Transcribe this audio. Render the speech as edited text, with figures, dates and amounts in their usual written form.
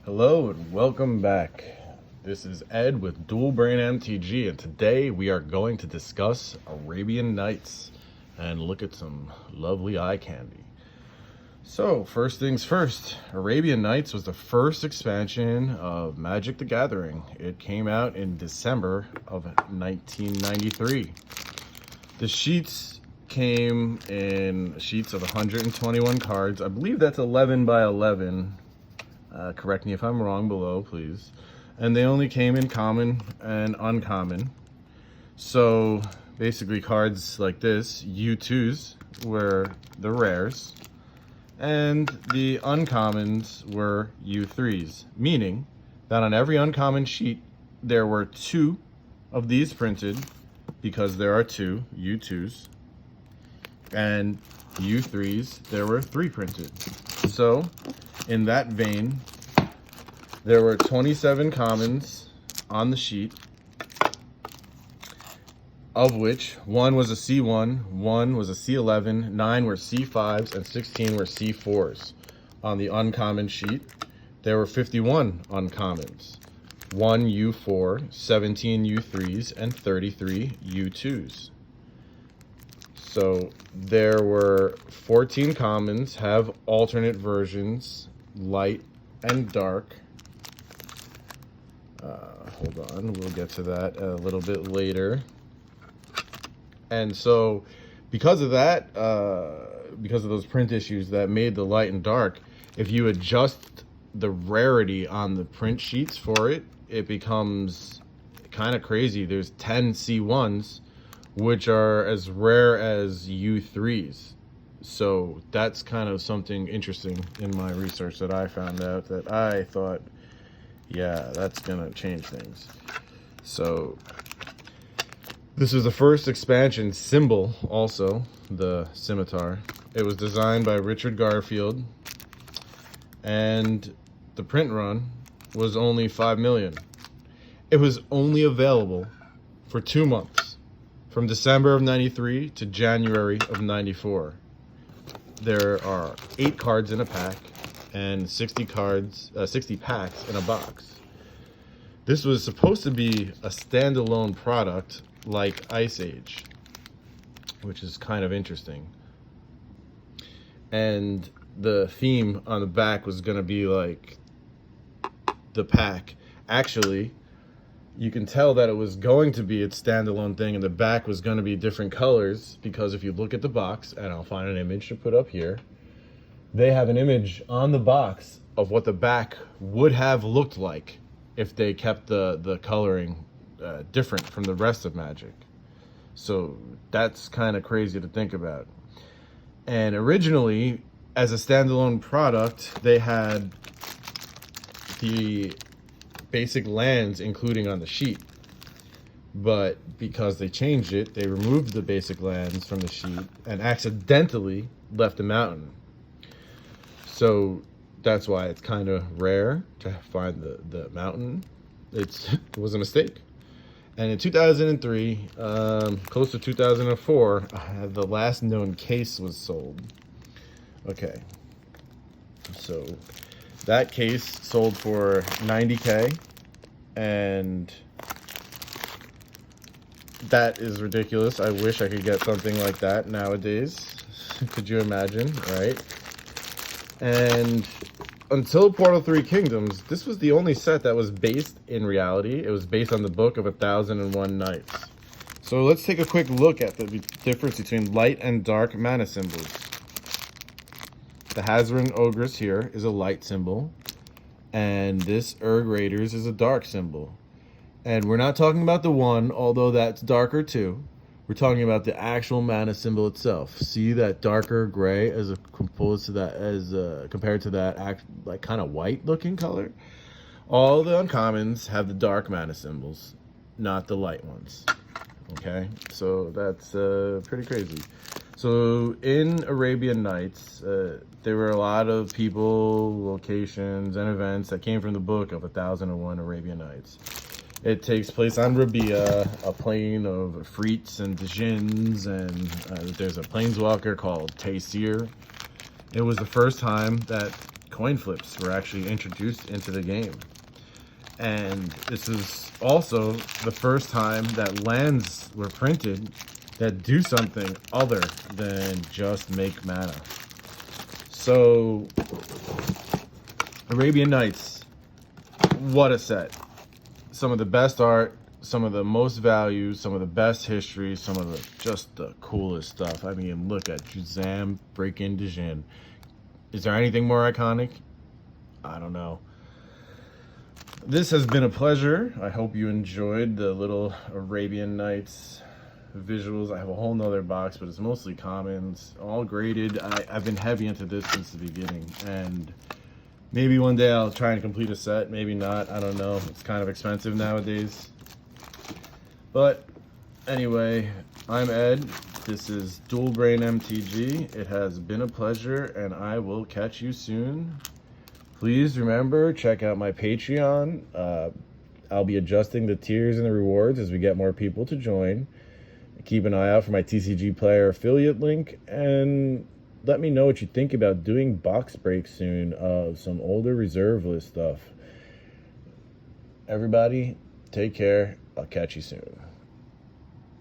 Hello and welcome back. This is Ed with Dual Brain MTG, and today we are going to discuss Arabian Nights and look at some lovely eye candy. So, first things first, Arabian Nights was the first expansion of Magic the Gathering. It came out in December of 1993. The sheets came in sheets of 121 cards. I believe that's 11 by 11. Correct me if I'm wrong below, please. And they only came in common and uncommon. So basically cards like this, U2s, were the rares. And the uncommons were U3s. Meaning that on every uncommon sheet, there were 2 of these printed, because there are 2 U2s. And U3s, there were 3 printed. So, in that vein, there were 27 commons on the sheet, of which 1 was a C1, 1 was a C11, 9 were C5s, and 16 were C4s. On the uncommon sheet, there were 51 uncommons, 1 U4, 17 U3s, and 33 U2s. So there were 14 commons, have alternate versions, light and dark. Hold on, we'll get to that a little bit later. And so because of that, because of those print issues that made the light and dark, if you adjust the rarity on the print sheets for it, it becomes kind of crazy. There's 10 C1s, which are as rare as U3s. So that's kind of something interesting in my research that I found out, that I thought, yeah, that's gonna change things. So this was the first expansion symbol, also the scimitar. It was designed by Richard Garfield, and the print run was only 5 million. It was only available for 2 months, from December of 93 to January of 94. There are 8 cards in a pack and 60 packs in a box. This was supposed to be a standalone product like Ice Age, which is kind of interesting. And the theme on the back was going to be like the pack. Actually, you can tell that it was going to be its standalone thing, and the back was going to be different colors, because if you look at the box, and I'll find an image to put up here, they have an image on the box of what the back would have looked like if they kept the coloring different from the rest of Magic. So that's kind of crazy to think about. And originally, as a standalone product, they had the basic lands including on the sheet, but because they changed it, they removed the basic lands from the sheet and accidentally left a mountain. So that's why it's kind of rare to find the mountain. It was a mistake. And in 2003, close to 2004, the last known case was sold. Okay, so that case sold for $90K, and that is ridiculous. I wish I could get something like that nowadays. Could you imagine, right? And until Portal 3 Kingdoms, this was the only set that was based in reality. It was based on the book of 1001 Nights. So let's take a quick look at the difference between light and dark mana symbols. The Hazaran Ogress here is a light symbol, and this Urg Raiders is a dark symbol. And we're not talking about the one, although that's darker too. We're talking about the actual mana symbol itself. See that darker gray as compared to that like kind of white looking color? All the uncommons have the dark mana symbols, not the light ones. Okay, so that's pretty crazy. So in Arabian Nights, there were a lot of people, locations, and events that came from the book of 1001 Arabian Nights. It takes place on Rabia, a plane of Afrits and Djinns, and there's a planeswalker called Taysir. It was the first time that coin flips were actually introduced into the game. And this is also the first time that lands were printed that do something other than just make mana. So, Arabian Nights, what a set. Some of the best art, some of the most value, some of the best history, some of the coolest stuff. I mean, look at Juzam break-in Dijin. Is there anything more iconic? I don't know. This has been a pleasure. I hope you enjoyed the little Arabian Nights visuals. I have a whole nother box, but it's mostly commons, all graded. I've been heavy into this since the beginning, and maybe one day I'll try and complete a set, maybe not, I don't know. It's kind of expensive nowadays. But anyway, I'm Ed. This is Dual Brain MTG. It has been a pleasure, and I will catch you soon. Please remember, check out my Patreon. I'll be adjusting the tiers and the rewards as we get more people to join. Keep an eye out for my TCG Player affiliate link, and let me know what you think about doing box breaks soon of some older reserve list stuff. Everybody, take care. I'll catch you soon.